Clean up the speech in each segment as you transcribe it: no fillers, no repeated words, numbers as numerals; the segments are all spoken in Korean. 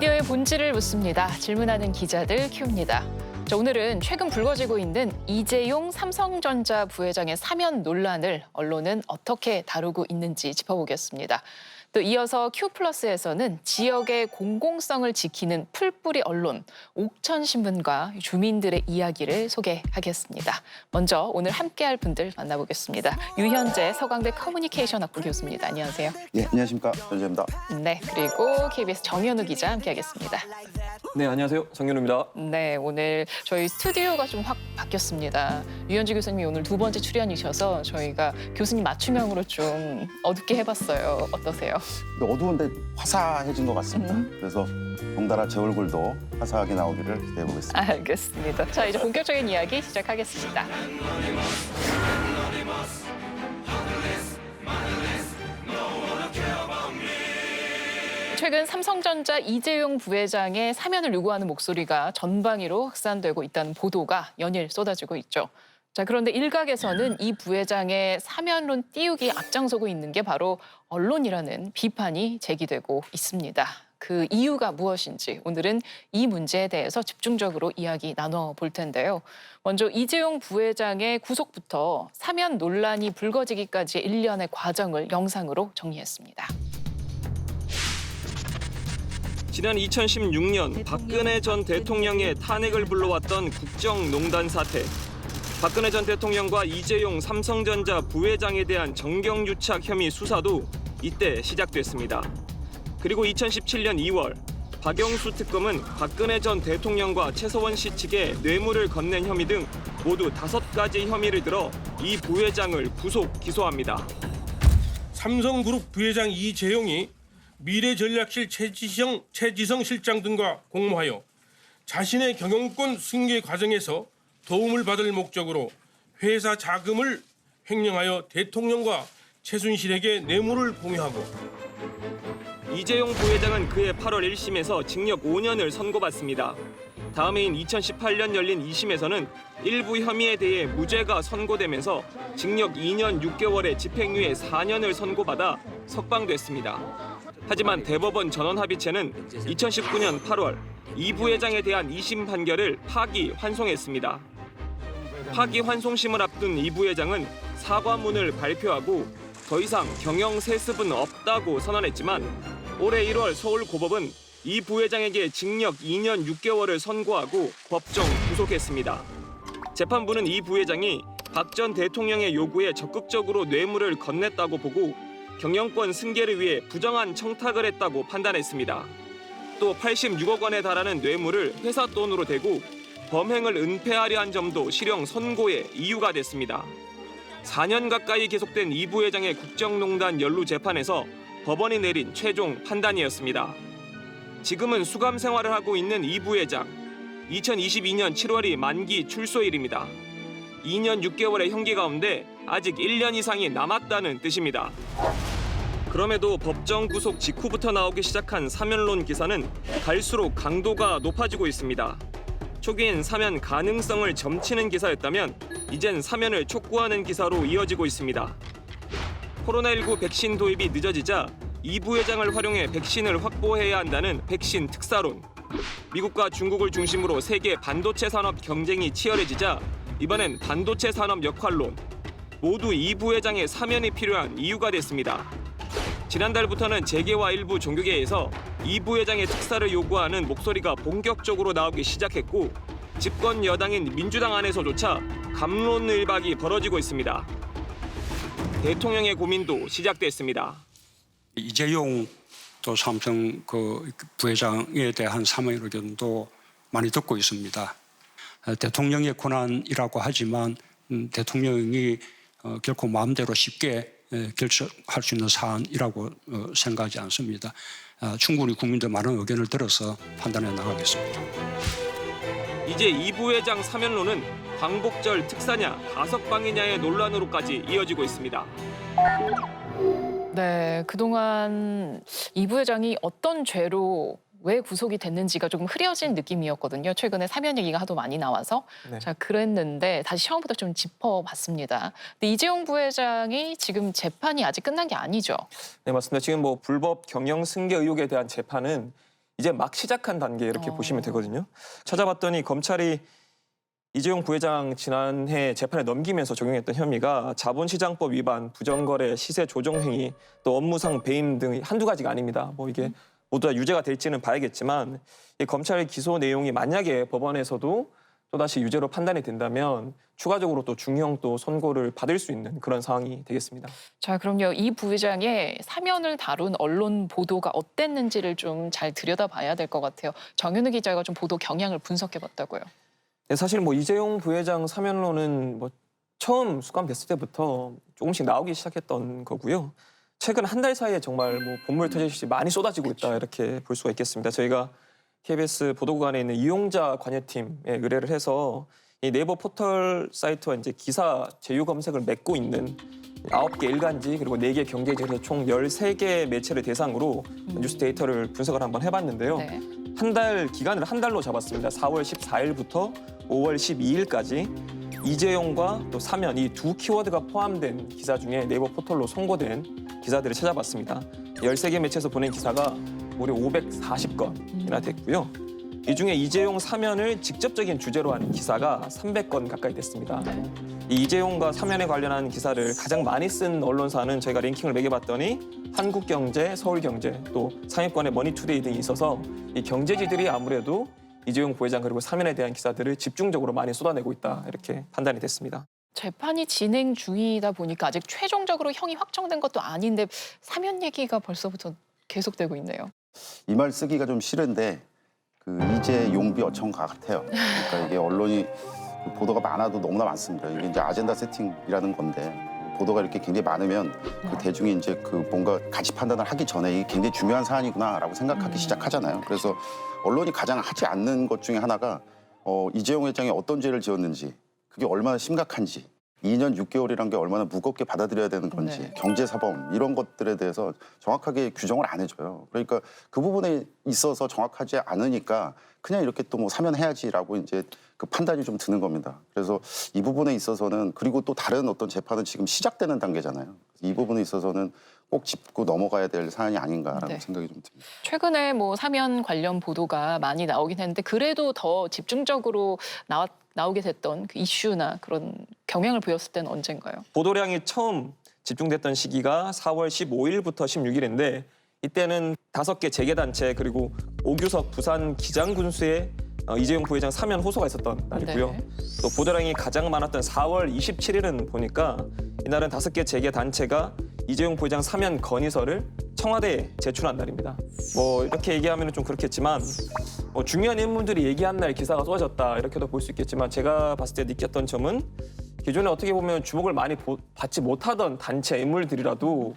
미디어의 본질을 묻습니다. 질문하는 기자들 키웁니다. 자, 오늘은 최근 불거지고 있는 이재용 삼성전자 부회장의 사면 논란을 언론은 어떻게 다루고 있는지 짚어보겠습니다. 또 이어서 Q+에서는 지역의 공공성을 지키는 풀뿌리 언론, 옥천신문과 주민들의 이야기를 소개하겠습니다. 먼저 오늘 함께할 분들 만나보겠습니다. 유현재 서강대 커뮤니케이션학부 교수입니다. 안녕하세요. 예, 안녕하십니까. 전재입니다. 네, 그리고 KBS 정현우 기자 함께하겠습니다. 네, 안녕하세요. 정현우입니다. 네, 오늘 저희 스튜디오가 좀 확 바뀌었습니다. 유현지 교수님이 오늘 두 번째 출연이셔서 저희가 교수님 맞춤형으로 좀 어둡게 해봤어요. 어떠세요? 어두운데 화사해진 것 같습니다. 그래서 덩달아 제 얼굴도 화사하게 나오기를 기대해 보겠습니다. 알겠습니다. 자, 이제 본격적인 이야기 시작하겠습니다. 최근 삼성전자 이재용 부회장의 사면을 요구하는 목소리가 전방위로 확산되고 있다는 보도가 연일 쏟아지고 있죠. 자, 그런데 일각에서는 이 부회장의 사면론 띄우기 앞장서고 있는 게 바로 언론이라는 비판이 제기되고 있습니다. 그 이유가 무엇인지 오늘은 이 문제에 대해서 집중적으로 이야기 나눠볼 텐데요. 먼저 이재용 부회장의 구속부터 사면 논란이 불거지기까지의 일련의 과정을 영상으로 정리했습니다. 지난 2016년 박근혜 전 대통령의 탄핵을 불러왔던 국정농단 사태. 박근혜 전 대통령과 이재용 삼성전자 부회장에 대한 정경유착 혐의 수사도 이때 시작됐습니다. 그리고 2017년 2월 박영수 특검은 박근혜 전 대통령과 최서원 씨 측에 뇌물을 건넨 혐의 등 모두 5가지 혐의를 들어 이 부회장을 구속 기소합니다. 삼성그룹 부회장 이재용이 미래전략실 최지성 실장 등과 공모하여 자신의 경영권 승계 과정에서 도움을 받을 목적으로 회사 자금을 횡령하여 대통령과 최순실에게 뇌물을 공유하고 이재용 부회장은 그해 8월 1심에서 징역 5년을 선고받습니다. 다음 해인 2018년 열린 2심에서는 일부 혐의에 대해 무죄가 선고되면서 징역 2년 6개월에 집행유예 4년을 선고받아 석방됐습니다. 하지만 대법원 전원합의체는 2019년 8월 이 부회장에 대한 2심 판결을 파기환송했습니다. 파기환송심을 앞둔 이 부회장은 사과문을 발표하고 더 이상 경영 세습은 없다고 선언했지만 올해 1월 서울고법은 이 부회장에게 징역 2년 6개월을 선고하고 법정 구속했습니다. 재판부는 이 부회장이 박 전 대통령의 요구에 적극적으로 뇌물을 건넸다고 보고 경영권 승계를 위해 부정한 청탁을 했다고 판단했습니다. 또 86억 원에 달하는 뇌물을 회사 돈으로 대고 범행을 은폐하려 한 점도 실형 선고의 이유가 됐습니다. 4년 가까이 계속된 이 부회장의 국정농단 연루 재판에서 법원이 내린 최종 판단이었습니다. 지금은 수감 생활을 하고 있는 이 부회장. 2022년 7월이 만기 출소일입니다. 2년 6개월의 형기 가운데 아직 1년 이상이 남았다는 뜻입니다. 그럼에도 법정 구속 직후부터 나오기 시작한 사면론 기사는 갈수록 강도가 높아지고 있습니다. 초기엔 사면 가능성을 점치는 기사였다면 이젠 사면을 촉구하는 기사로 이어지고 있습니다. 코로나19 백신 도입이 늦어지자 이 부회장을 활용해 백신을 확보해야 한다는 백신 특사론. 미국과 중국을 중심으로 세계 반도체 산업 경쟁이 치열해지자 이번엔 반도체 산업 역할론. 모두 이 부회장의 사면이 필요한 이유가 됐습니다. 지난달부터는 재계와 일부 종교계에서 이 부회장의 특사를 요구하는 목소리가 본격적으로 나오기 시작했고 집권 여당인 민주당 안에서조차 갑론을박이 벌어지고 있습니다. 대통령의 고민도 시작됐습니다. 이재용 또 삼성 부회장에 대한 사면 의견도 많이 듣고 있습니다. 대통령의 권한이라고 하지만 대통령이 결코 마음대로 쉽게 결정할 수 있는 사안이라고 생각하지 않습니다. 충분히 국민들 많은 의견을 들어서 판단해 나가겠습니다. 이제 이 부회장 사면론은 광복절 특사냐 가석방이냐의 논란으로까지 이어지고 있습니다. 네, 그동안 이 부회장이 어떤 죄로 왜 구속이 됐는지가 조금 흐려진 느낌이었거든요. 최근에 사면 얘기가 하도 많이 나와서. 네. 자, 그랬는데 다시 처음부터 좀 짚어봤습니다. 근데 이재용 부회장이 지금 재판이 아직 끝난 게 아니죠. 네, 맞습니다. 지금 불법 경영 승계 의혹에 대한 재판은 이제 막 시작한 단계 이렇게 보시면 되거든요. 찾아봤더니 검찰이 이재용 부회장 지난해 재판에 넘기면서 적용했던 혐의가 자본시장법 위반, 부정거래, 시세 조정 행위, 또 업무상 배임 등 한두 가지가 아닙니다. 뭐 이게 모두 다 유죄가 될지는 봐야겠지만 이 검찰 기소 내용이 만약에 법원에서도 또다시 유죄로 판단이 된다면 추가적으로 또 중형 또 선고를 받을 수 있는 그런 상황이 되겠습니다. 자, 그럼요. 이 부회장의 사면을 다룬 언론 보도가 어땠는지를 좀 잘 들여다봐야 될 것 같아요. 정현우 기자가 좀 보도 경향을 분석해봤다고요. 네, 사실 뭐 이재용 부회장 사면론은 뭐 처음 수감됐을 때부터 조금씩 나오기 시작했던 거고요. 최근 한 달 사이에 정말 뭐 본물 터지듯이 많이 쏟아지고 있다 이렇게 볼 수가 있겠습니다. 저희가 KBS 보도국 안에 있는 이용자 관여팀에 의뢰를 해서 이 네이버 포털 사이트와 이제 기사 제휴 검색을 맺고 있는 9개 일간지 그리고 4개 경제지 그래서 총 13개 매체를 대상으로 뉴스 데이터를 분석을 한번 해봤는데요. 네. 한 달 기간을 한 달로 잡았습니다. 4월 14일부터 5월 12일까지 이재용과 또 사면 이 두 키워드가 포함된 기사 중에 네이버 포털로 송고된 기사들을 찾아봤습니다. 13개 매체에서 보낸 기사가 무려 540건이나 됐고요. 이 중에 이재용 사면을 직접적인 주제로 한 기사가 300건 가까이 됐습니다. 이 이재용과 사면에 관련한 기사를 가장 많이 쓴 언론사는 저희가 랭킹을 매겨봤더니 한국경제, 서울경제, 또 상위권의 머니투데이 등이 있어서 이 경제지들이 아무래도 이재용 부회장 그리고 사면에 대한 기사들을 집중적으로 많이 쏟아내고 있다 이렇게 판단이 됐습니다. 재판이 진행 중이다 보니까 아직 최종적으로 형이 확정된 것도 아닌데 사면 얘기가 벌써부터 계속되고 있네요. 이 말 쓰기가 좀 싫은데 그 이재용비 어청 같아요. 그러니까 이게 언론이 보도가 많아도 너무나 많습니다. 이게 이제 아젠다 세팅이라는 건데 보도가 이렇게 굉장히 많으면 그 대중이 이제 그 뭔가 가치 판단을 하기 전에 이게 굉장히 중요한 사안이구나라고 생각하기 시작하잖아요. 그래서 언론이 가장 하지 않는 것 중에 하나가 이재용 회장이 어떤 죄를 지었는지 그게 얼마나 심각한지 2년 6개월이란 게 얼마나 무겁게 받아들여야 되는 건지 네. 경제사범 이런 것들에 대해서 정확하게 규정을 안 해줘요. 그러니까 그 부분에 있어서 정확하지 않으니까 그냥 이렇게 또 뭐 사면해야지라고 이제 그 판단이 좀 드는 겁니다. 그래서 이 부분에 있어서는 그리고 또 다른 어떤 재판은 지금 시작되는 단계잖아요. 이 부분에 있어서는 꼭 짚고 넘어가야 될 사안이 아닌가라는 네. 생각이 좀 듭니다. 최근에 뭐 사면 관련 보도가 많이 나오긴 했는데 그래도 더 집중적으로 나오게 됐던 그 이슈나 그런 경향을 보였을 때는 언젠가요? 보도량이 처음 집중됐던 시기가 4월 15일부터 16일인데 이때는 5개 재계단체 그리고 오규석 부산 기장군수의 이재용 부회장 사면 호소가 있었던 날이고요. 네. 또 보도량이 가장 많았던 4월 27일은 보니까 이날은 5개 재계단체가 이재용 부회장 사면 건의서를 청와대에 제출한 날입니다. 뭐 이렇게 얘기하면 좀 그렇겠지만 뭐 중요한 인물들이 얘기한 날 기사가 쏟아졌다 이렇게도 볼 수 있겠지만 제가 봤을 때 느꼈던 점은 기존에 어떻게 보면 주목을 많이 받지 못하던 단체 인물들이라도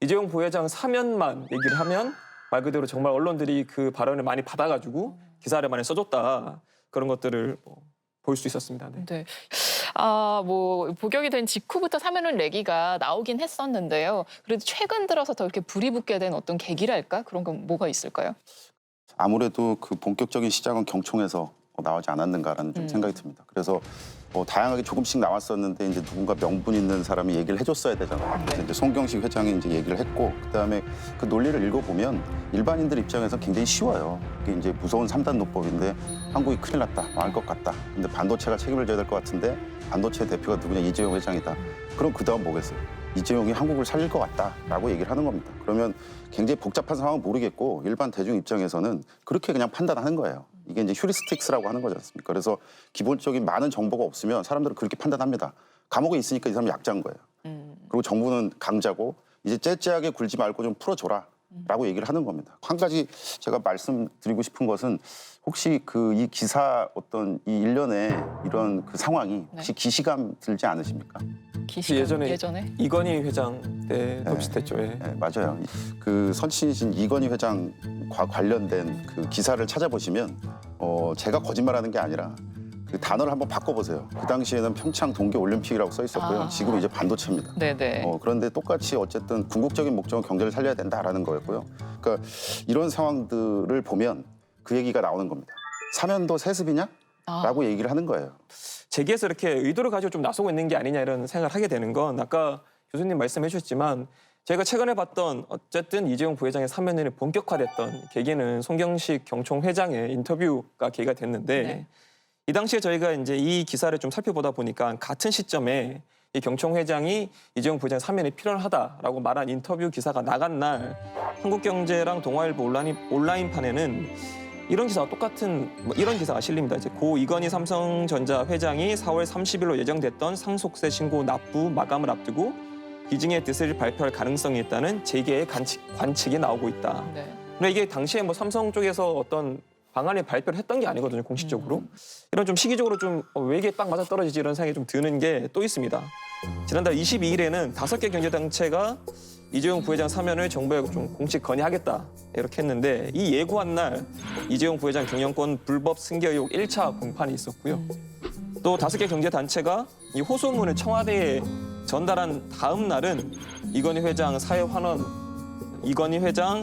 이재용 부회장 사면만 얘기를 하면 말 그대로 정말 언론들이 그 발언을 많이 받아가지고 기사를 많이 써줬다 그런 것들을 볼 수 있었습니다. 네. 네. 뭐 복역이 된 직후부터 사면을 내기가 나오긴 했었는데요. 그래도 최근 들어서 더 이렇게 불이 붙게 된 어떤 계기랄까? 그런 건 뭐가 있을까요? 아무래도 그 본격적인 시작은 경총에서 나오지 않았는가라는 좀 생각이 듭니다. 그래서 다양하게 조금씩 나왔었는데 이제 누군가 명분 있는 사람이 얘기를 해줬어야 되잖아요. 그래서 이제 송경식 회장이 이제 얘기를 했고 그다음에 그 논리를 읽어보면 일반인들 입장에서 굉장히 쉬워요. 이게 이제 무서운 3단 노법인데 한국이 큰일 났다, 망할 것 같다. 근데 반도체가 책임을 져야 될 것 같은데 반도체 대표가 누구냐 이재용 회장이다. 그럼 그다음 뭐겠어요? 이재용이 한국을 살릴 것 같다라고 얘기를 하는 겁니다. 그러면 굉장히 복잡한 상황은 모르겠고 일반 대중 입장에서는 그렇게 그냥 판단하는 거예요. 이게 이제 휴리스틱스라고 하는 거지 않습니까? 그래서 기본적인 많은 정보가 없으면 사람들은 그렇게 판단합니다. 감옥에 있으니까 이 사람이 약자인 거예요. 그리고 정부는 강자고 이제 째째하게 굴지 말고 좀 풀어줘라. 라고 얘기를 하는 겁니다. 한 가지 제가 말씀드리고 싶은 것은 혹시 그 이 기사 어떤 이 일련의 이런 그 상황이 혹시 기시감 들지 않으십니까? 예전에 이건희 회장 때도 비슷했죠. 예. 네, 맞아요. 그 선친이신 이건희 회장과 관련된 그 기사를 찾아보시면 제가 거짓말하는 게 아니라 그 단어를 한번 바꿔보세요. 그 당시에는 평창 동계올림픽이라고 써 있었고요. 지금 이제 반도체입니다. 네네. 그런데 똑같이 어쨌든 궁극적인 목적은 경제를 살려야 된다라는 거였고요. 그러니까 이런 상황들을 보면 그 얘기가 나오는 겁니다. 사면도 세습이냐? 라고 얘기를 하는 거예요. 제기에서 이렇게 의도를 가지고 좀 나서고 있는 게 아니냐 이런 생각을 하게 되는 건 아까 교수님 말씀해 주셨지만 제가 최근에 봤던 어쨌든 이재용 부회장의 사면이 본격화됐던 계기는 송경식 경총 회장의 인터뷰가 계기가 됐는데 네. 이 당시에 저희가 이제 이 기사를 좀 살펴보다 보니까 같은 시점에 이 경총 회장이 이재용 부회장 사면이 필요하다라고 말한 인터뷰 기사가 나간 날 한국경제랑 동아일보 온라인판에는 이런 기사가 똑같은 이런 기사가 실립니다. 이제 고 이건희 삼성전자 회장이 4월 30일로 예정됐던 상속세 신고 납부 마감을 앞두고 기증의 뜻을 발표할 가능성이 있다는 재계의 관측이 나오고 있다. 네. 근데 이게 당시에 뭐 삼성 쪽에서 어떤 방안을 발표를 했던 게 아니거든요, 공식적으로. 이런 좀 시기적으로 좀 왜 이게 딱 맞아 떨어지지 이런 생각이 좀 드는 게 또 있습니다. 지난달 22일에는 5개 경제단체가 이재용 부회장 사면을 정부에 좀 공식 건의하겠다 이렇게 했는데 이 예고한 날 이재용 부회장 경영권 불법 승계 의혹 1차 공판이 있었고요. 또 5개 경제단체가 이 호소문을 청와대에 전달한 다음 날은 이건희 회장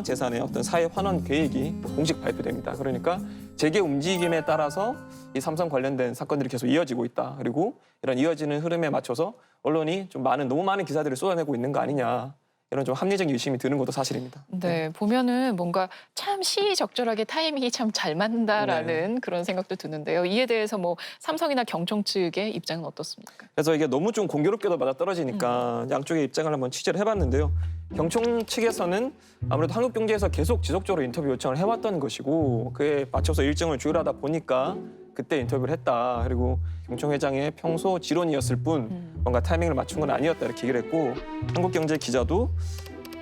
재산의 어떤 사회 환원 계획이 공식 발표됩니다. 그러니까 재계 움직임에 따라서 이 삼성 관련된 사건들이 계속 이어지고 있다. 그리고 이런 이어지는 흐름에 맞춰서 언론이 좀 너무 많은 기사들을 쏟아내고 있는 거 아니냐. 이런 좀 합리적인 의심이 드는 것도 사실입니다. 네, 보면은 뭔가 참 시의적절하게 타이밍이 참 잘 맞는다라는 그런 생각도 드는데요. 이에 대해서 뭐 삼성이나 경총 측의 입장은 어떻습니까? 그래서 이게 너무 좀 공교롭게도 맞아떨어지니까 양쪽의 입장을 한번 취재를 해봤는데요. 경총 측에서는 아무래도 한국경제에서 계속 지속적으로 인터뷰 요청을 해왔던 것이고 그에 맞춰서 일정을 조율하다 보니까 그때 인터뷰를 했다. 그리고 경총 회장의 평소 지론이었을 뿐 뭔가 타이밍을 맞춘 건 아니었다 이렇게 얘기를 했고 한국경제 기자도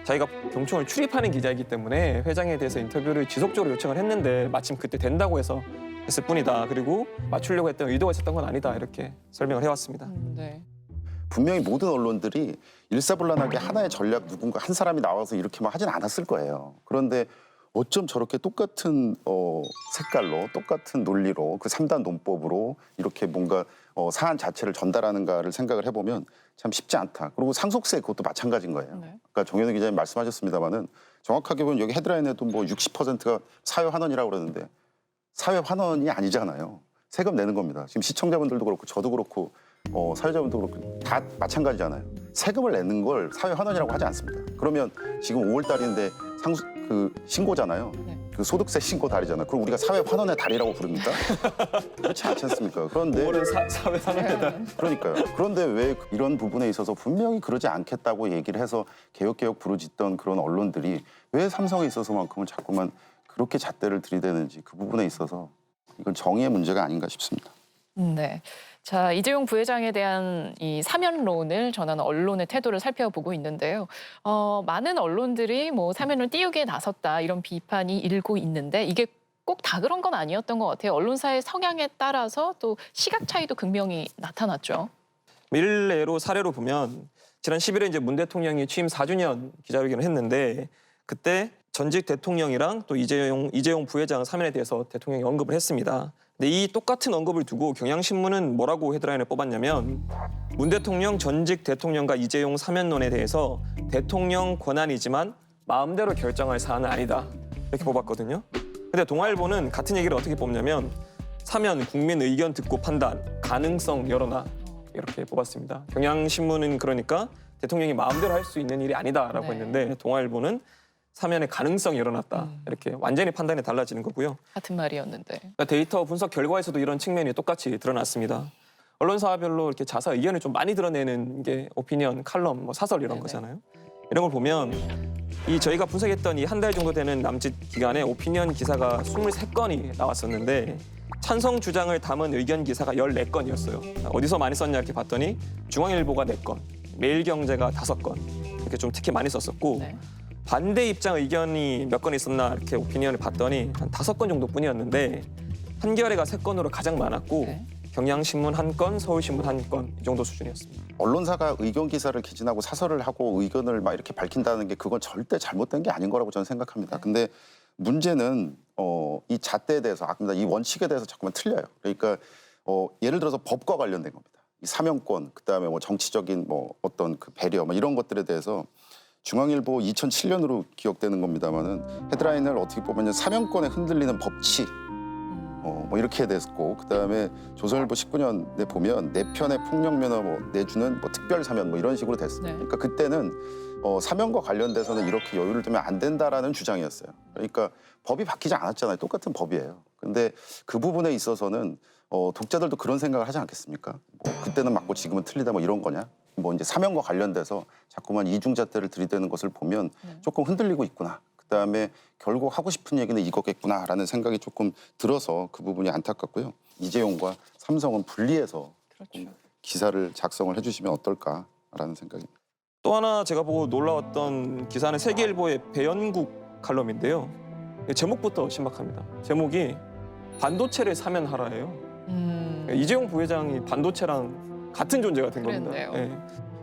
자기가 경총을 출입하는 기자이기 때문에 회장에 대해서 인터뷰를 지속적으로 요청을 했는데 마침 그때 된다고 해서 했을 뿐이다. 그리고 맞추려고 했던 의도가 있었던 건 아니다. 이렇게 설명을 해왔습니다. 네. 분명히 모든 언론들이 일사불란하게 하나의 전략 누군가 한 사람이 나와서 이렇게 막 하진 않았을 거예요. 그런데 어쩜 저렇게 똑같은 색깔로 똑같은 논리로 그 3단 논법으로 이렇게 뭔가 사안 자체를 전달하는가를 생각을 해보면 참 쉽지 않다. 그리고 상속세 그것도 마찬가지인 거예요. 네. 그러니까 정현우 기자님 말씀하셨습니다마는 정확하게 보면 여기 헤드라인에도 뭐 60%가 사회 환원이라고 그러는데 사회 환원이 아니잖아요. 세금 내는 겁니다. 지금 시청자분들도 그렇고 저도 그렇고 사회자분도 그렇고 다 마찬가지잖아요. 세금을 내는 걸 사회 환원이라고 하지 않습니다. 그러면 지금 5월 달인데 신고잖아요. 네. 그 소득세 신고 달이잖아요. 그럼 우리가 사회 환원의 달이라고 부릅니까? 그렇지 않지 않습니까? 그런데 5월은 사회 환원이다. 그러니까요. 그런데 왜 이런 부분에 있어서 분명히 그러지 않겠다고 얘기를 해서 개혁 부르짖던 그런 언론들이 왜 삼성에 있어서만큼은 자꾸만 그렇게 잣대를 들이대는지 그 부분에 있어서 이건 정의의 문제가 아닌가 싶습니다. 네. 자, 이재용 부회장에 대한 이 사면론을 전하는 언론의 태도를 살펴보고 있는데요. 많은 언론들이 뭐 사면을 띄우기에 나섰다 이런 비판이 일고 있는데 이게 꼭 다 그런 건 아니었던 것 같아요. 언론사의 성향에 따라서 또 시각 차이도 극명히 나타났죠. 일례로 사례로 보면 지난 10일에 이제 문 대통령이 취임 4주년 기자회견을 했는데 그때 전직 대통령이랑 또 이재용 부회장 사면에 대해서 대통령이 언급을 했습니다. 근데 이 똑같은 언급을 두고 경향신문은 뭐라고 헤드라인을 뽑았냐면 문 대통령 전직 대통령과 이재용 사면론에 대해서 대통령 권한이지만 마음대로 결정할 사안은 아니다 이렇게 뽑았거든요. 근데 동아일보는 같은 얘기를 어떻게 뽑냐면 사면 국민 의견 듣고 판단 가능성 열어놔 이렇게 뽑았습니다. 경향신문은 그러니까 대통령이 마음대로 할 수 있는 일이 아니다라고 네. 했는데 동아일보는 사면의 가능성이 일어났다. 이렇게 완전히 판단이 달라지는 거고요. 같은 말이었는데. 그러니까 데이터 분석 결과에서도 이런 측면이 똑같이 드러났습니다. 언론사별로 이렇게 자사 의견을 좀 많이 드러내는 게 오피니언, 칼럼, 뭐 사설 이런 네네. 거잖아요. 이런 걸 보면 이 저희가 분석했던 이 한 달 정도 되는 남짓 기간에 오피니언 기사가 23건이 나왔었는데 찬성 주장을 담은 의견 기사가 14건이었어요. 어디서 많이 썼냐 이렇게 봤더니 중앙일보가 4건, 매일경제가 5건 이렇게 좀 특히 많이 썼었고 네. 반대 입장 의견이 몇 건 있었나 이렇게 오피니언을 봤더니 한 5건 정도뿐이었는데 한겨레가 3건으로 가장 많았고 네. 경향신문 1건, 서울신문 1건 이 정도 수준이었습니다. 언론사가 의견 기사를 기진하고 사설을 하고 의견을 막 이렇게 밝힌다는 게 그건 절대 잘못된 게 아닌 거라고 저는 생각합니다. 근데 문제는 이 잣대에 대해서 이 원칙에 대해서 자꾸만 틀려요. 그러니까 예를 들어서 법과 관련된 겁니다. 이 사명권, 그다음에 뭐 정치적인 뭐 어떤 그 배려 뭐 이런 것들에 대해서 중앙일보 2007년으로 기억되는 겁니다만은 헤드라인을 어떻게 보면 사명권에 흔들리는 법치 뭐 이렇게 됐고 그다음에 조선일보 19년에 보면 내 편의 폭력 면허 뭐 내주는 뭐 특별 사면 뭐 이런 식으로 됐어요. 네. 그러니까 그때는 사면과 관련돼서는 이렇게 여유를 두면 안 된다라는 주장이었어요. 그러니까 법이 바뀌지 않았잖아요. 똑같은 법이에요. 근데 그 부분에 있어서는 독자들도 그런 생각을 하지 않겠습니까? 뭐 그때는 맞고 지금은 틀리다 뭐 이런 거냐? 뭐 이제 사면과 관련돼서 자꾸만 이중잣대를 들이대는 것을 보면 조금 흔들리고 있구나. 그다음에 결국 하고 싶은 얘기는 이거겠구나라는 생각이 조금 들어서 그 부분이 안타깝고요. 이재용과 삼성은 분리해서 그렇죠. 기사를 작성을 해주시면 어떨까라는 생각입니다. 또 하나 제가 보고 놀라웠던 기사는 세계일보의 배연국 칼럼인데요. 제목부터 신박합니다. 제목이 반도체를 사면하라예요. 이재용 부회장이 반도체랑 같은 존재가 된 겁니다. 그랬네요. 예.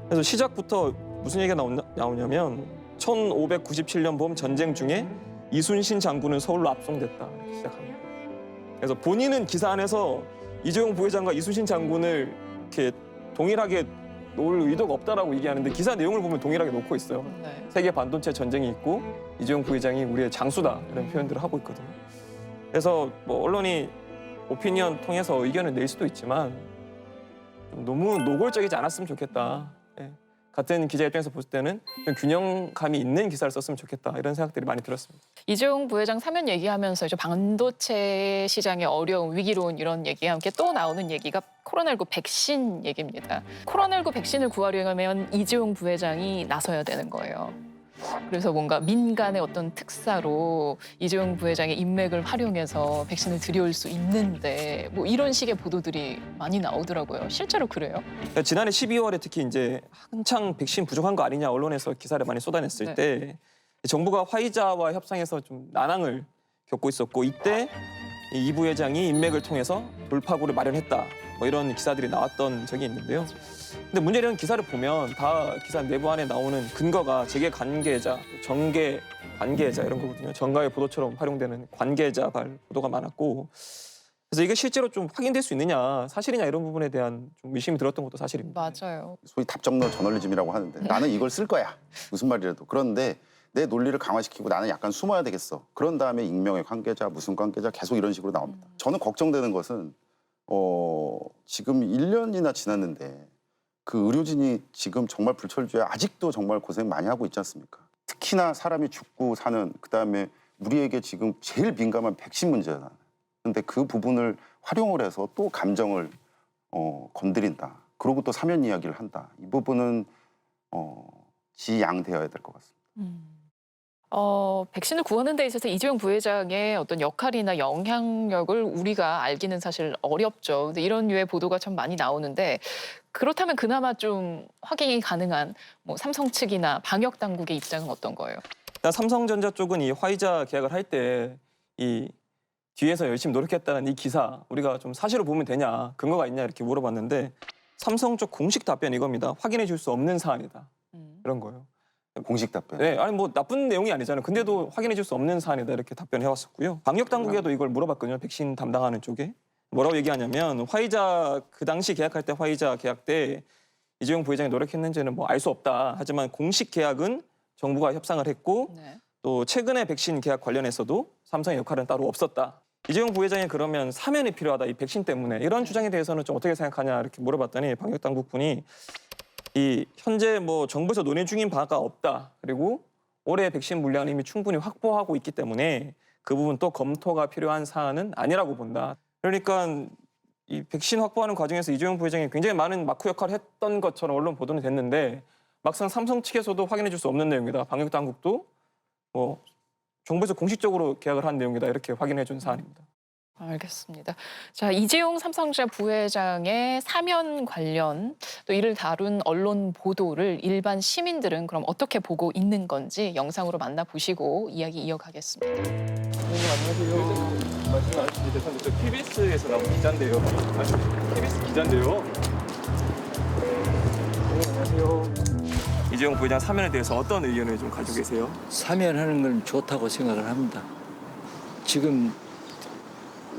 그래서 시작부터 무슨 얘기가 나오냐면 1597년 봄 전쟁 중에 이순신 장군은 서울로 압송됐다 이렇게 시작합니다. 그래서 본인은 기사 안에서 이재용 부회장과 이순신 장군을 이렇게 동일하게 놓을 의도가 없다라고 얘기하는데 기사 내용을 보면 동일하게 놓고 있어요. 네. 세계 반도체 전쟁이 있고 이재용 부회장이 우리의 장수다 이런 표현들을 하고 있거든요. 그래서 뭐 언론이 오피니언 통해서 의견을 낼 수도 있지만 좀 너무 노골적이지 않았으면 좋겠다. 예. 같은 기자 입장에서 볼 때는 좀 균형감이 있는 기사를 썼으면 좋겠다 이런 생각들이 많이 들었습니다. 이재용 부회장 사면 얘기하면서 이제 반도체 시장의 어려움, 위기로운 이런 얘기와 함께 또 나오는 얘기가 코로나19 백신 얘기입니다. 코로나19 백신을 구하려면 이재용 부회장이 나서야 되는 거예요. 그래서 뭔가 민간의 어떤 특사로 이재용 부회장의 인맥을 활용해서 백신을 들여올 수 있는데 뭐 이런 식의 보도들이 많이 나오더라고요. 실제로 그래요? 그러니까 지난해 12월에 특히 이제 한창 백신 부족한 거 아니냐 언론에서 기사를 많이 쏟아냈을 네. 때 정부가 화이자와 협상해서 좀 난항을 겪고 있었고 이때 이 부회장이 인맥을 통해서 돌파구를 마련했다 뭐 이런 기사들이 나왔던 적이 있는데요. 근데 문제는 기사를 보면 다 기사 내부 안에 나오는 근거가 재계 관계자, 정계 관계자 이런 거거든요. 정가의 보도처럼 활용되는 관계자 보도가 많았고 그래서 이게 실제로 좀 확인될 수 있느냐 사실이냐 이런 부분에 대한 좀 의심이 들었던 것도 사실입니다. 맞아요. 소위 답정너 저널리즘이라고 하는데 나는 이걸 쓸 거야. 무슨 말이라도. 그런데 내 논리를 강화시키고 나는 약간 숨어야 되겠어. 그런 다음에 익명의 관계자, 무슨 관계자 계속 이런 식으로 나옵니다. 저는 걱정되는 것은 지금 1년이나 지났는데 그 의료진이 지금 정말 불철주야 아직도 정말 고생 많이 하고 있지 않습니까? 특히나 사람이 죽고 사는 그다음에 우리에게 지금 제일 민감한 백신 문제잖아요. 근데 그 부분을 활용을 해서 또 감정을 건드린다. 그러고 또 사면 이야기를 한다. 이 부분은 지양되어야 될 것 같습니다. 백신을 구하는 데 있어서 이재용 부회장의 어떤 역할이나 영향력을 우리가 알기는 사실 어렵죠. 근데 이런 류의 보도가 참 많이 나오는데 그렇다면 그나마 좀 확인이 가능한 뭐 삼성 측이나 방역 당국의 입장은 어떤 거예요? 일단 삼성전자 쪽은 이 화이자 계약을 할 때 이 뒤에서 열심히 노력했다는 이 기사 우리가 좀 사실을 보면 되냐 근거가 있냐 이렇게 물어봤는데 삼성 쪽 공식 답변 이겁니다. 확인해 줄 수 없는 사안이다. 이런 거예요. 공식 답변. 네, 아니 뭐 나쁜 내용이 아니잖아요. 근데도 확인해 줄 수 없는 사안이다 이렇게 답변해 왔었고요. 방역 당국에도 이걸 물어봤거든요. 백신 담당하는 쪽에. 뭐라고 얘기하냐면 화이자 그 당시 계약할 때 화이자 계약 때 이재용 부회장이 노력했는지는 뭐 알 수 없다. 하지만 공식 계약은 정부가 협상을 했고 네. 또 최근에 백신 계약 관련해서도 삼성의 역할은 따로 없었다. 이재용 부회장이 그러면 사면이 필요하다 이 백신 때문에 이런 주장에 대해서는 좀 어떻게 생각하냐 이렇게 물어봤더니 방역 당국 분이 이 현재 뭐 정부에서 논의 중인 바가 없다. 그리고 올해 백신 물량은 이미 충분히 확보하고 있기 때문에 그 부분 또 검토가 필요한 사안은 아니라고 본다. 그러니까 이 백신 확보하는 과정에서 이재용 부회장이 굉장히 많은 마크 역할을 했던 것처럼 언론 보도는 됐는데 막상 삼성 측에서도 확인해 줄 수 없는 내용이다. 방역 당국도 뭐 정부에서 공식적으로 계약을 한 내용이다. 이렇게 확인해 준 사안입니다. 알겠습니다. 자, 이재용 삼성전자 부회장의 사면 관련 또 이를 다룬 언론 보도를 일반 시민들은 그럼 어떻게 보고 있는 건지 영상으로 만나보시고 이야기 이어가겠습니다. 안녕하세요. 말씀 안 주신 죄송한데 저 TBS에서 나온 기자인데요. TBS 기자인데요. 안녕하세요. 이재용 부회장 사면에 대해서 어떤 의견을 좀 가지고 계세요? 사면하는 건 좋다고 생각을 합니다. 지금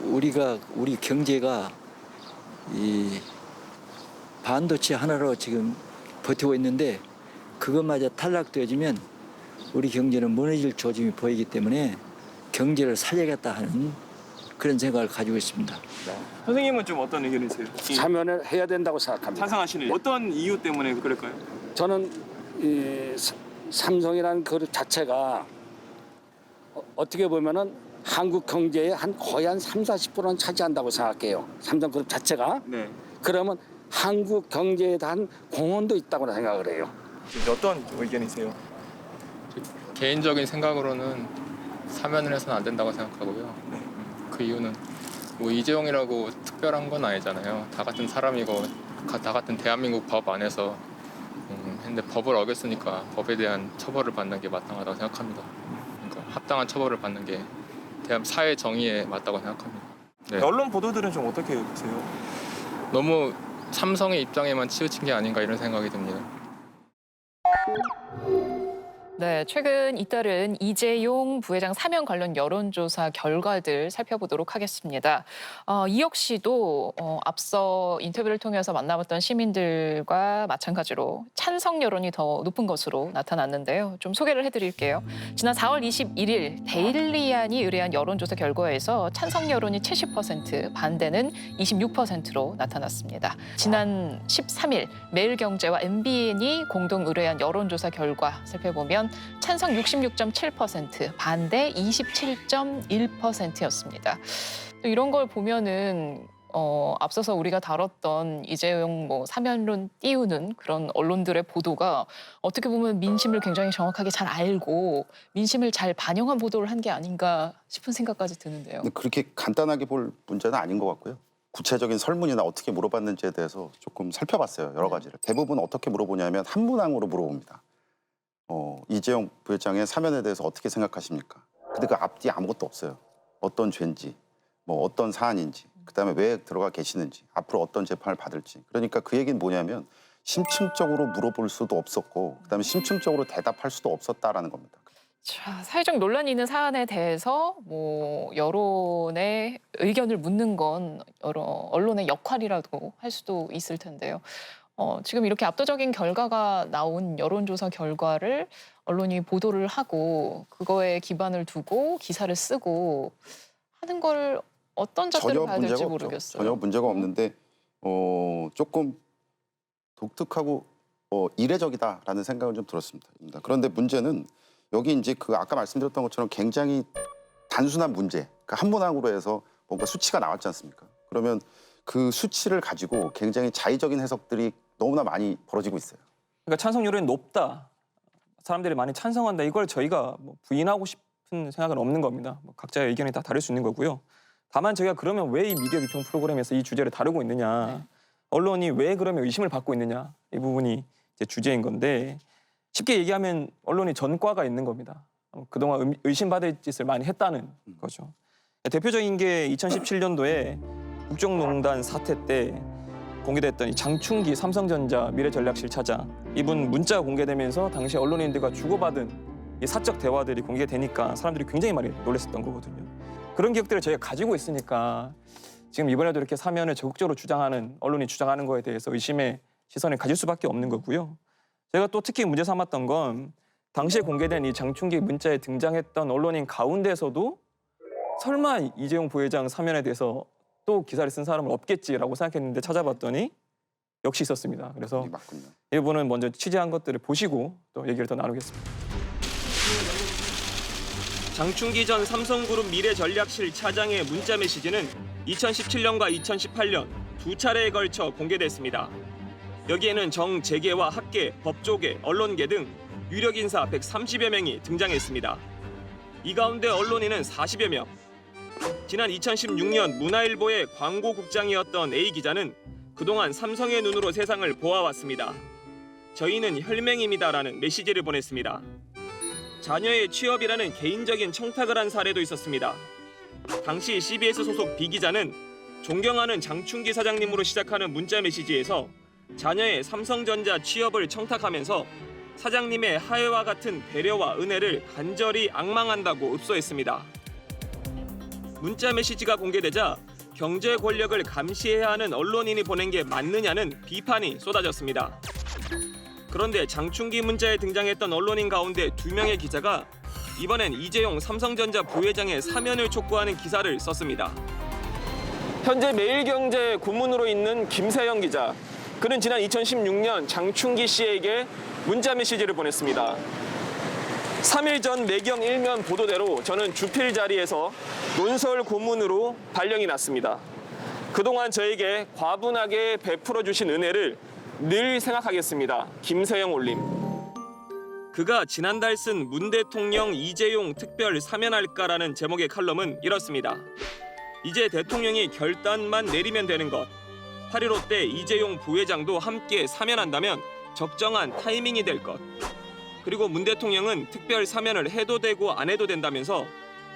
우리 경제가 이 반도체 하나로 지금 버티고 있는데 그것마저 탈락되어지면 우리 경제는 무너질 조짐이 보이기 때문에 경제를 살려야겠다 하는 그런 생각을 가지고 있습니다. 선생님은 좀 어떤 의견이세요? 사면을 해야 된다고 생각합니다. 찬성하시는 어떤 이유 때문에 그럴까요? 저는 이 삼성이라는 그룹 자체가 어떻게 보면은 한국 경제의 거의 한 30~40%는 차지한다고 생각해요. 삼성 그룹 자체가. 네. 그러면 한국 경제에 대한 공헌도 있다고 생각을 해요. 어떤 의견이세요? 개인적인 생각으로는 사면을 해서는 안 된다고 생각하고요. 그 이유는 뭐 이재용이라고 특별한 건 아니잖아요. 다 같은 사람이고 다 같은 대한민국 법 안에서 근데 법을 어겼으니까 법에 대한 처벌을 받는 게 마땅하다고 생각합니다. 그러니까 합당한 처벌을 받는 게 사회 정의에 맞다고 생각합니다. 네. 언론 보도들은 좀 어떻게 보세요? 너무 삼성의 입장에만 치우친 게 아닌가 이런 생각이 듭니다. 네, 최근 잇따른 이재용 부회장 사면 관련 여론조사 결과들 살펴보도록 하겠습니다. 이 역시도 앞서 인터뷰를 통해서 만나봤던 시민들과 마찬가지로 찬성 여론이 더 높은 것으로 나타났는데요. 좀 소개를 해드릴게요. 지난 4월 21일 데일리안이 의뢰한 여론조사 결과에서 찬성 여론이 70%, 반대는 26%로 나타났습니다. 지난 13일 매일경제와 MBN이 공동 의뢰한 여론조사 결과 살펴보면 찬성 66.7%, 반대 27.1%였습니다. 또 이런 걸 보면은 앞서서 우리가 다뤘던 이재용 사면론 띄우는 그런 언론들의 보도가 어떻게 보면 민심을 굉장히 정확하게 잘 알고 민심을 잘 반영한 보도를 한 게 아닌가 싶은 생각까지 드는데요. 근데 그렇게 간단하게 볼 문제는 아닌 것 같고요. 구체적인 설문이나 어떻게 물어봤는지에 대해서 조금 살펴봤어요. 여러 가지를. 대부분 어떻게 물어보냐면 한 문항으로 물어봅니다. 이재용 부회장의 사면에 대해서 어떻게 생각하십니까? 근데 그 앞뒤 아무것도 없어요. 어떤 죄인지, 어떤 사안인지, 그다음에 왜 들어가 계시는지, 앞으로 어떤 재판을 받을지. 그러니까 그 얘기는 뭐냐면 심층적으로 물어볼 수도 없었고, 그다음에 심층적으로 대답할 수도 없었다라는 겁니다. 자, 사회적 논란이 있는 사안에 대해서 여론의 의견을 묻는 건 언론의 역할이라고 할 수도 있을 텐데요. 지금 이렇게 압도적인 결과가 나온 여론조사 결과를 언론이 보도를 하고 그거에 기반을 두고 기사를 쓰고 하는 걸 어떤 잣대로 봐야 될지 모르겠어요. 전혀 문제가 없는데 조금 독특하고 이례적이다라는 생각은 좀 들었습니다. 그런데 문제는 여기 이제 아까 말씀드렸던 것처럼 굉장히 단순한 문제, 한 문항으로 해서 뭔가 수치가 나왔지 않습니까? 그러면 그 수치를 가지고 굉장히 자의적인 해석들이 너무나 많이 벌어지고 있어요. 그러니까 찬성 여론이 높다. 사람들이 많이 찬성한다. 이걸 저희가 부인하고 싶은 생각은 없는 겁니다. 각자의 의견이 다 다를 수 있는 거고요. 다만 저희가 그러면 왜 이 미디어 비평 프로그램에서 이 주제를 다루고 있느냐. 네. 언론이 왜 그러면 의심을 받고 있느냐. 이 부분이 이제 주제인 건데 쉽게 얘기하면 언론이 전과가 있는 겁니다. 그동안 의심받을 짓을 많이 했다는 거죠. 대표적인 게 2017년도에 국정농단 사태 때 공개됐던 장충기 삼성전자 미래전략실 차장, 이분 문자가 공개되면서 당시 언론인들과 주고받은 이 사적 대화들이 공개되니까 사람들이 굉장히 많이 놀랐었던 거거든요. 그런 기억들을 저희가 가지고 있으니까 지금 이번에도 이렇게 사면을 적극적으로 주장하는 언론이 주장하는 거에 대해서 의심의 시선을 가질 수밖에 없는 거고요. 제가 또 특히 문제 삼았던 건 당시에 공개된 이 장충기 문자에 등장했던 언론인 가운데서도 설마 이재용 부회장 사면에 대해서 또 기사를 쓴 사람은 없겠지라고 생각했는데 찾아봤더니 역시 있었습니다. 그래서 맞군요. 이 부분은 먼저 취재한 것들을 보시고 또 얘기를 더 나누겠습니다. 장충기 전 삼성그룹 미래전략실 차장의 문자 메시지는 2017년과 2018년 두 차례에 걸쳐 공개됐습니다. 여기에는 정재계와 학계, 법조계, 언론계 등 유력 인사 130여 명이 등장했습니다. 이 가운데 언론인은 40여 명. 지난 2016년 문화일보의 광고국장이었던 A 기자는 그동안 삼성의 눈으로 세상을 보아왔습니다. 저희는 혈맹입니다라는 메시지를 보냈습니다. 자녀의 취업이라는 개인적인 청탁을 한 사례도 있었습니다. 당시 CBS 소속 B 기자는 존경하는 장충기 사장님으로 시작하는 문자 메시지에서 자녀의 삼성전자 취업을 청탁하면서 사장님의 하해와 같은 배려와 은혜를 간절히 앙망한다고 읍소했습니다. 문자 메시지가 공개되자 경제 권력을 감시해야 하는 언론인이 보낸 게 맞느냐는 비판이 쏟아졌습니다. 그런데 장충기 문자에 등장했던 언론인 가운데 2명의 기자가 이번엔 이재용 삼성전자 부회장의 사면을 촉구하는 기사를 썼습니다. 현재 매일경제 고문으로 있는 김세영 기자. 그는 지난 2016년 장충기 씨에게 문자 메시지를 보냈습니다. 3일 전 매경 일면 보도대로 저는 주필 자리에서 논설 고문으로 발령이 났습니다. 그동안 저에게 과분하게 베풀어 주신 은혜를 늘 생각하겠습니다. 김세영 올림. 그가 지난달 쓴 문 대통령 이재용 특별 사면할까라는 제목의 칼럼은 이렇습니다. 이제 대통령이 결단만 내리면 되는 것. 8.15 때 이재용 부회장도 함께 사면한다면 적정한 타이밍이 될 것. 그리고 문 대통령은 특별 사면을 해도 되고 안 해도 된다면서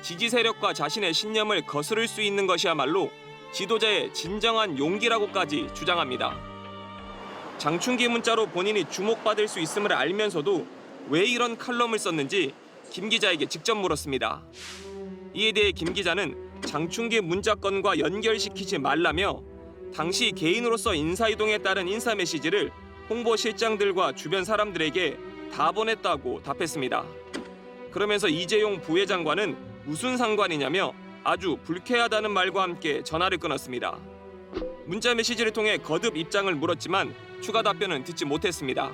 지지 세력과 자신의 신념을 거스를 수 있는 것이야말로 지도자의 진정한 용기라고까지 주장합니다. 장충기 문자로 본인이 주목받을 수 있음을 알면서도 왜 이런 칼럼을 썼는지 김 기자에게 직접 물었습니다. 이에 대해 김 기자는 장충기 문자 건과 연결시키지 말라며 당시 개인으로서 인사이동에 따른 인사 메시지를 홍보실장들과 주변 사람들에게 다 보냈다고 답했습니다. 그러면서 이재용 부회장과는 무슨 상관이냐며 아주 불쾌하다는 말과 함께 전화를 끊었습니다. 문자 메시지를 통해 거듭 입장을 물었지만 추가 답변은 듣지 못했습니다.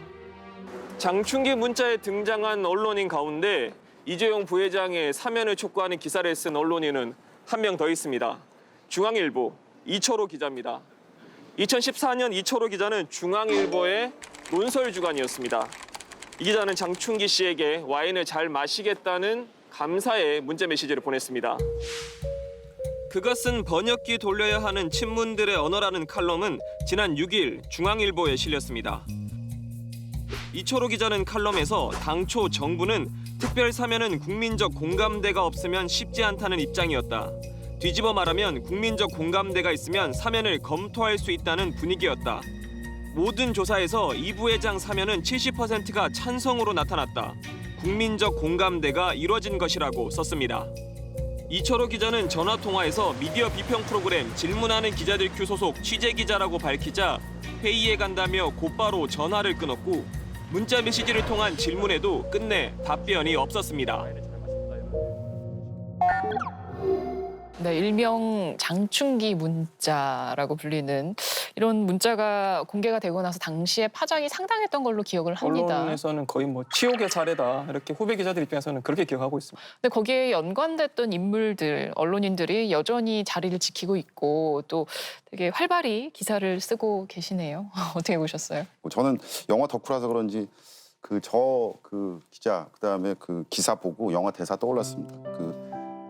장충기 문자에 등장한 언론인 가운데 이재용 부회장의 사면을 촉구하는 기사를 쓴 언론인은 한 명 더 있습니다. 중앙일보 이철호 기자입니다. 2014년 이철호 기자는 중앙일보의 논설 주간이었습니다. 이 기자는 장충기 씨에게 와인을 잘 마시겠다는 감사의 문자 메시지를 보냈습니다. 그가 쓴 번역기 돌려야 하는 친문들의 언어라는 칼럼은 지난 6일 중앙일보에 실렸습니다. 이철호 기자는 칼럼에서 당초 정부는 특별 사면은 국민적 공감대가 없으면 쉽지 않다는 입장이었다. 뒤집어 말하면 국민적 공감대가 있으면 사면을 검토할 수 있다는 분위기였다. 모든 조사에서 이 부회장 사면은 70%가 찬성으로 나타났다. 국민적 공감대가 이뤄진 것이라고 썼습니다. 이철호 기자는 전화통화에서 미디어 비평 프로그램 질문하는 기자들 큐 소속 취재기자라고 밝히자 회의에 간다며 곧바로 전화를 끊었고 문자 메시지를 통한 질문에도 끝내 답변이 없었습니다. 네, 일명 장충기 문자라고 불리는 이런 문자가 공개가 되고 나서 당시에 파장이 상당했던 걸로 기억을 합니다. 언론에서는 거의 뭐 치욕의 사례다 이렇게 후배 기자들 입장에서는 그렇게 기억하고 있습니다. 근데 거기에 연관됐던 인물들, 언론인들이 여전히 자리를 지키고 있고 또 되게 활발히 기사를 쓰고 계시네요. 어떻게 보셨어요? 저는 영화 덕후라서 그런지 그 기자 그다음에 그 기사 보고 영화 대사 떠올랐습니다. 그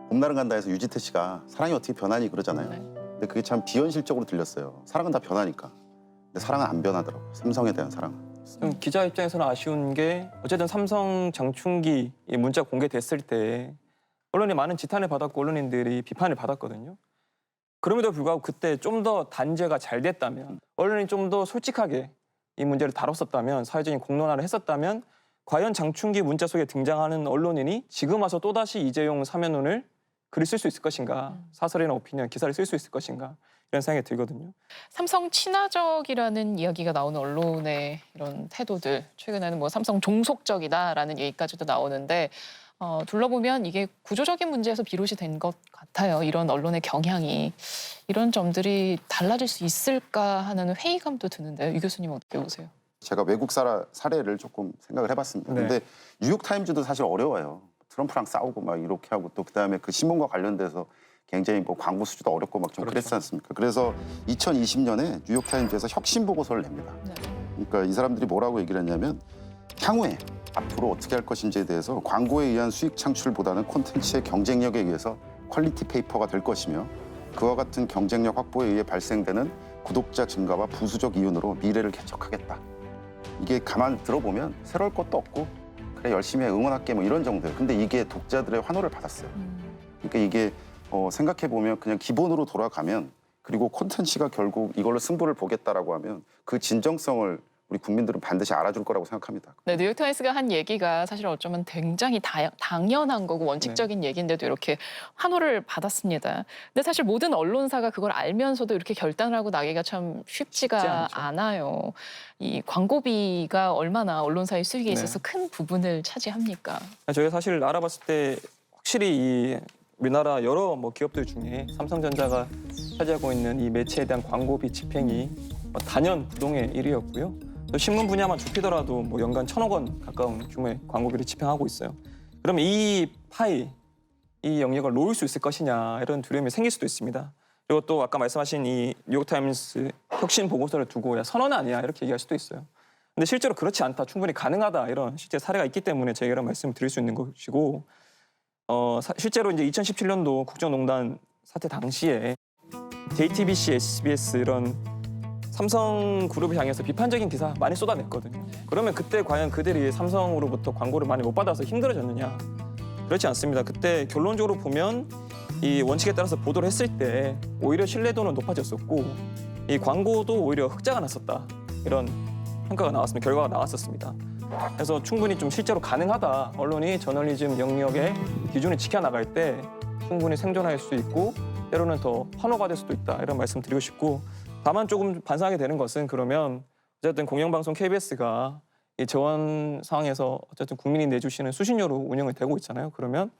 봄날은 간다에서 유지태 씨가 사랑이 어떻게 변하니 그러잖아요. 네. 근데 그게 참 비현실적으로 들렸어요. 사랑은 다 변하니까. 근데 사랑은 안 변하더라고요. 삼성에 대한 사랑은. 좀 기자 입장에서는 아쉬운 게 어쨌든 삼성 장충기 이 문자 공개됐을 때 언론이 많은 지탄을 받았고 언론인들이 비판을 받았거든요. 그럼에도 불구하고 그때 좀 더 단죄가 잘 됐다면 언론이 좀 더 솔직하게 이 문제를 다뤘었다면 사회적인 공론화를 했었다면 과연 장충기 문자 속에 등장하는 언론인이 지금 와서 또다시 이재용 사면론을 글을 쓸 수 있을 것인가, 사설이나 오피니언, 기사를 쓸 수 있을 것인가 이런 생각이 들거든요. 삼성 친화적이라는 이야기가 나오는 언론의 이런 태도들, 최근에는 뭐 삼성 종속적이다라는 얘기까지도 나오는데 둘러보면 이게 구조적인 문제에서 비롯이 된 것 같아요. 이런 언론의 경향이. 이런 점들이 달라질 수 있을까 하는 회의감도 드는데요. 유 교수님 어떻게 보세요? 제가 외국 사례를 조금 생각을 해봤습니다. 네. 근데 뉴욕타임즈도 사실 어려워요. 트럼프랑 싸우고 막 이렇게 하고 또 그다음에 그 신문과 관련돼서 굉장히 뭐 광고 수주도 어렵고 막 좀 그렇죠. 그랬지 않습니까? 그래서 2020년에 뉴욕타임즈에서 혁신 보고서를 냅니다. 네. 그러니까 이 사람들이 뭐라고 얘기를 했냐면 향후에 앞으로 어떻게 할 것인지에 대해서 광고에 의한 수익 창출보다는 콘텐츠의 경쟁력에 의해서 퀄리티 페이퍼가 될 것이며 그와 같은 경쟁력 확보에 의해 발생되는 구독자 증가와 부수적 이윤으로 미래를 개척하겠다. 이게 가만 들어보면 새로울 것도 없고 그래 열심히 해, 응원할게 뭐 이런 정도예요. 근데 이게 독자들의 환호를 받았어요. 그러니까 이게 생각해보면 그냥 기본으로 돌아가면 그리고 콘텐츠가 결국 이걸로 승부를 보겠다라고 하면 그 진정성을 우리 국민들은 반드시 알아줄 거라고 생각합니다. 네, 뉴욕타임스가 한 얘기가 사실 어쩌면 굉장히 당연한 거고 원칙적인 얘기인데도 이렇게 환호를 받았습니다. 근데 사실 모든 언론사가 그걸 알면서도 이렇게 결단을 하고 나기가 참 쉽지가 않아요. 이 광고비가 얼마나 언론사의 수익에 있어서 큰 부분을 차지합니까? 저희가 사실 알아봤을 때 확실히 이 우리나라 여러 기업들 중에 삼성전자가 차지하고 있는 이 매체에 대한 광고비 집행이 단연 부동의 1위였고요. 또 신문 분야만 좁히더라도 연간 1,000억 원 가까운 규모의 광고비를 집행하고 있어요. 그럼 이 파이, 이 영역을 놓을 수 있을 것이냐 이런 두려움이 생길 수도 있습니다. 그리고 또 아까 말씀하신 이 뉴욕타임스 혁신 보고서를 두고 선언 아니야 이렇게 얘기할 수도 있어요. 근데 실제로 그렇지 않다, 충분히 가능하다 이런 실제 사례가 있기 때문에 제가 이런 말씀을 드릴 수 있는 것이고 실제로 이제 2017년도 국정농단 사태 당시에 JTBC, SBS 이런 삼성그룹을 향해서 비판적인 기사 많이 쏟아냈거든요. 그러면 그때 과연 그들이 삼성으로부터 광고를 많이 못 받아서 힘들어졌느냐? 그렇지 않습니다. 그때 결론적으로 보면 이 원칙에 따라서 보도를 했을 때 오히려 신뢰도는 높아졌었고 이 광고도 오히려 흑자가 났었다. 이런 평가가 나왔습니다. 결과가 나왔었습니다. 그래서 충분히 좀 실제로 가능하다. 언론이 저널리즘 영역의 기준을 지켜나갈 때 충분히 생존할 수 있고 때로는 더 환호가 될 수도 있다. 이런 말씀 드리고 싶고 다만 조금 반성하게 되는 것은 그러면 어쨌든 공영방송 KBS가 이 저원 상황에서 어쨌든 국민이 내주시는 수신료로 운영이 되고 있잖아요. 그러면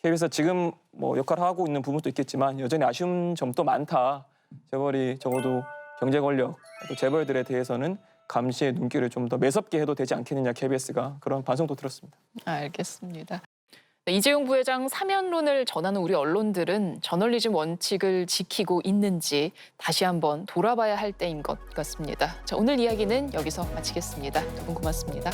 KBS가 지금 역할을 하고 있는 부분도 있겠지만 여전히 아쉬운 점도 많다. 재벌이 적어도 경제 권력, 또 재벌들에 대해서는 감시의 눈길을 좀 더 매섭게 해도 되지 않겠느냐 KBS가 그런 반성도 들었습니다. 알겠습니다. 이재용 부회장 사면론을 전하는 우리 언론들은 저널리즘 원칙을 지키고 있는지 다시 한번 돌아봐야 할 때인 것 같습니다. 자, 오늘 이야기는 여기서 마치겠습니다. 두 분 고맙습니다.